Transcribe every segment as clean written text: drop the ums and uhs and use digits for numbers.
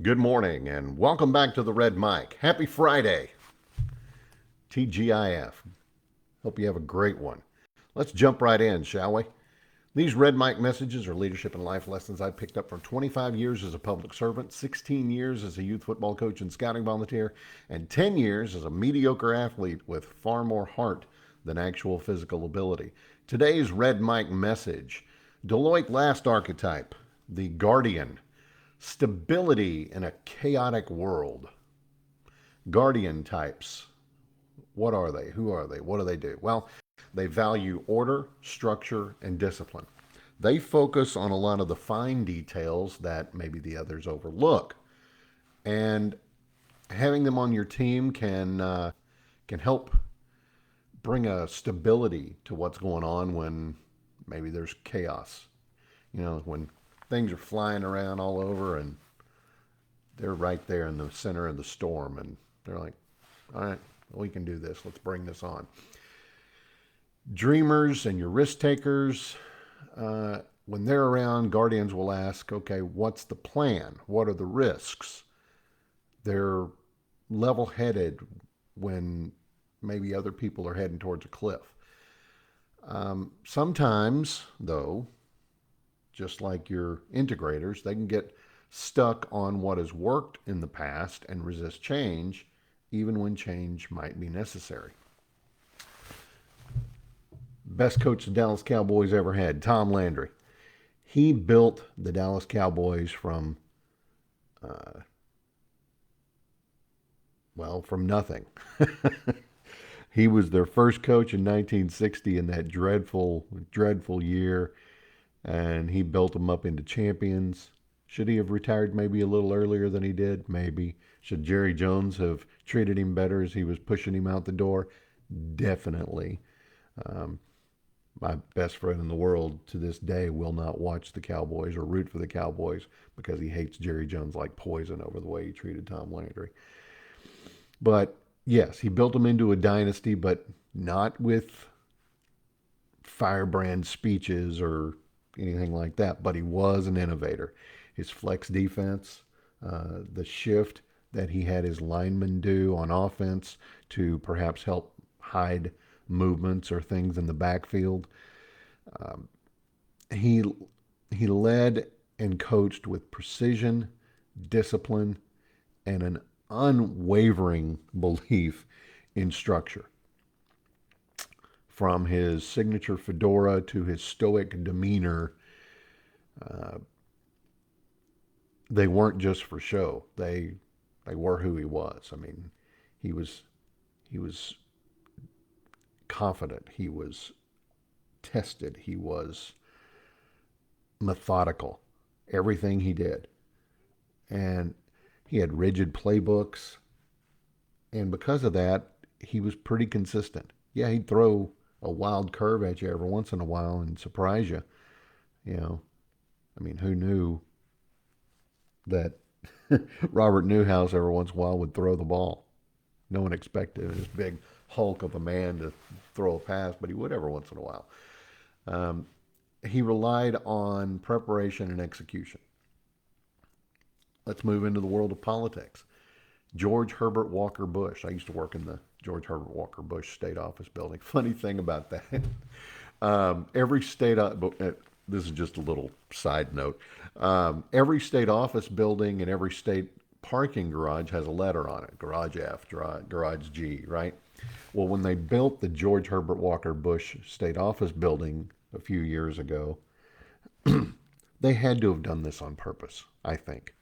Good morning and welcome back to the Red Mic. Happy Friday, TGIF. Hope you have a great one. Let's jump right in, shall we? These Red Mic messages are leadership and life lessons I picked up from 25 years as a public servant, 16 years as a youth football coach and scouting volunteer, and 10 years as a mediocre athlete with far more heart than actual physical ability. Today's Red Mic message: Deloitte Last Archetype, the Guardian. Stability in a chaotic world. Guardian types. What are they? Who are they? What do they do? Well, they value order, structure, and discipline. They focus on a lot of the fine details that maybe the others overlook. And having them on your team can help bring a stability to what's going on when maybe there's chaos. When things are flying around all over and they're right there in the center of the storm and they're like, all right, we can do this. Let's bring this on. Dreamers and your risk takers, when they're around, guardians will ask, okay, what's the plan? What are the risks? They're level headed when maybe other people are heading towards a cliff. Sometimes, though, just like your integrators, they can get stuck on what has worked in the past and resist change, even when change might be necessary. Best coach the Dallas Cowboys ever had, Tom Landry. He built the Dallas Cowboys from, from nothing. He was their first coach in 1960 in that dreadful, dreadful year, and he built them up into champions. Should he have retired maybe a little earlier than he did? Maybe. Should Jerry Jones have treated him better as he was pushing him out the door? Definitely. My best friend in the world to this day will not watch the Cowboys or root for the Cowboys because he hates Jerry Jones like poison over the way he treated Tom Landry. But yes, he built them into a dynasty, but not with firebrand speeches or anything like that. But he was an innovator. His flex defense, the shift that he had his linemen do on offense to perhaps help hide movements or things in the backfield. Um, he he led and coached with precision, discipline, and an unwavering belief in structure. From his signature fedora to his stoic demeanor, uh, they weren't just for show. They were who he was. I mean, he was he was confident. He was tested. He was methodical. Everything he did, and he had rigid playbooks, and because of that, he was pretty consistent. Yeah, he'd throw a wild curve at you every once in a while and surprise you. You know, I mean, who knew that Robert Newhouse every once in a while would throw the ball? No one expected this big hulk of a man to throw a pass, but he would every once in a while. Um, he relied on preparation and execution. Let's move into the world of politics. George Herbert Walker Bush. I used to work in the George Herbert Walker Bush State Office building. Funny thing about that, every state, this is just a little side note, every state office building and every state parking garage has a letter on it: Garage F, Garage G, right? Well, when they built the George Herbert Walker Bush State Office building a few years ago, they had to have done this on purpose, I think.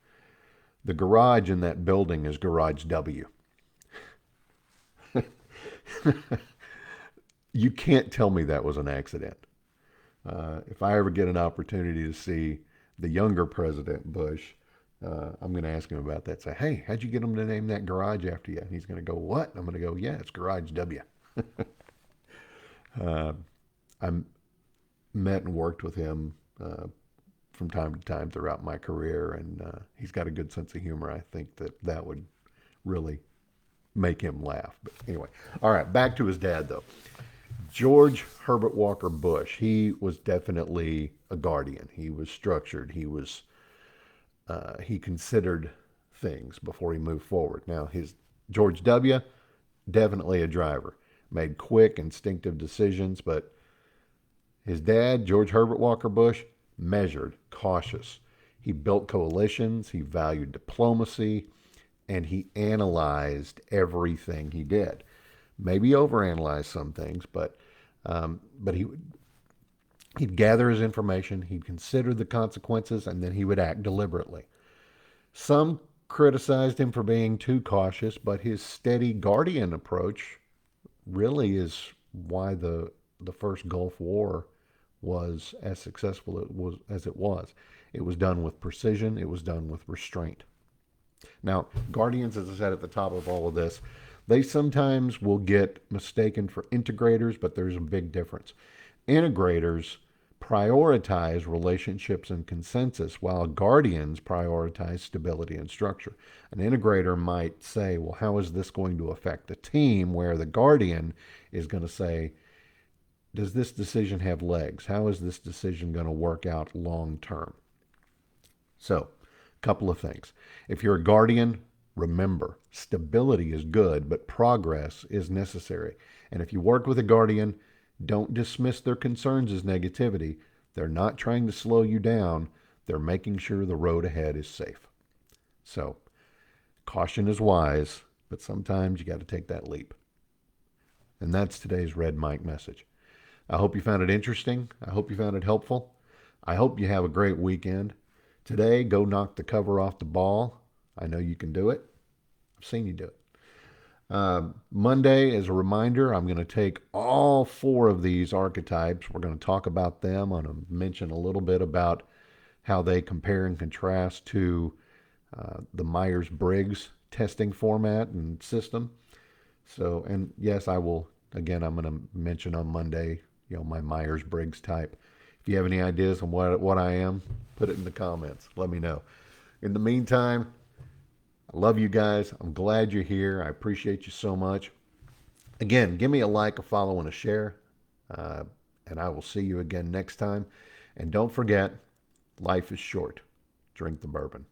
The garage in that building is Garage W. You can't tell me that was an accident. If I ever get an opportunity to see the younger President Bush, I'm going to ask him about that. Say, hey, how'd you get him to name that garage after you? And he's going to go, what? I'm going to go, yeah, it's Garage W. uh, I met and worked with him from time to time throughout my career, and he's got a good sense of humor. I think that would really make him laugh. But anyway, all right, back to his dad, though. George Herbert Walker Bush, he was definitely a guardian. He was structured. He considered things before he moved forward. Now, his George W., definitely a driver, made quick, instinctive decisions, but his dad, George Herbert Walker Bush, measured, cautious. He built coalitions, he valued diplomacy, and he analyzed everything he did. Maybe overanalyzed some things, but he'd gather his information, he'd consider the consequences, and then he would act deliberately. Some criticized him for being too cautious, but his steady guardian approach really is why the first Gulf War was as successful as it was. It was done with precision. It was done with restraint. Now, guardians, as I said at the top of all of this, they sometimes will get mistaken for integrators, but there's a big difference. Integrators prioritize relationships and consensus, while guardians prioritize stability and structure. An integrator might say, well, how is this going to affect the team? Where the guardian is going to say, does this decision have legs? How is this decision going to work out long term? So, a couple of things. If you're a guardian, remember, stability is good, but progress is necessary. And if you work with a guardian, don't dismiss their concerns as negativity. They're not trying to slow you down. They're making sure the road ahead is safe. So, caution is wise, but sometimes you got to take that leap. And that's today's Red Mike message. I hope you found it interesting. I hope you found it helpful. I hope you have a great weekend. Today, go knock the cover off the ball. I know you can do it. I've seen you do it. Monday, as a reminder, I'm going to take all 4 of these archetypes. We're going to talk about them. I'm going to mention a little bit about how they compare and contrast to the Myers-Briggs testing format and system. So, and yes, I will, again, I'm going to mention on Monday, my Myers-Briggs type. If you have any ideas on what I am, put it in the comments. Let me know. In the meantime, I love you guys. I'm glad you're here. I appreciate you so much. Again, give me a like, a follow, and a share. And I will see you again next time. And don't forget, life is short. Drink the bourbon.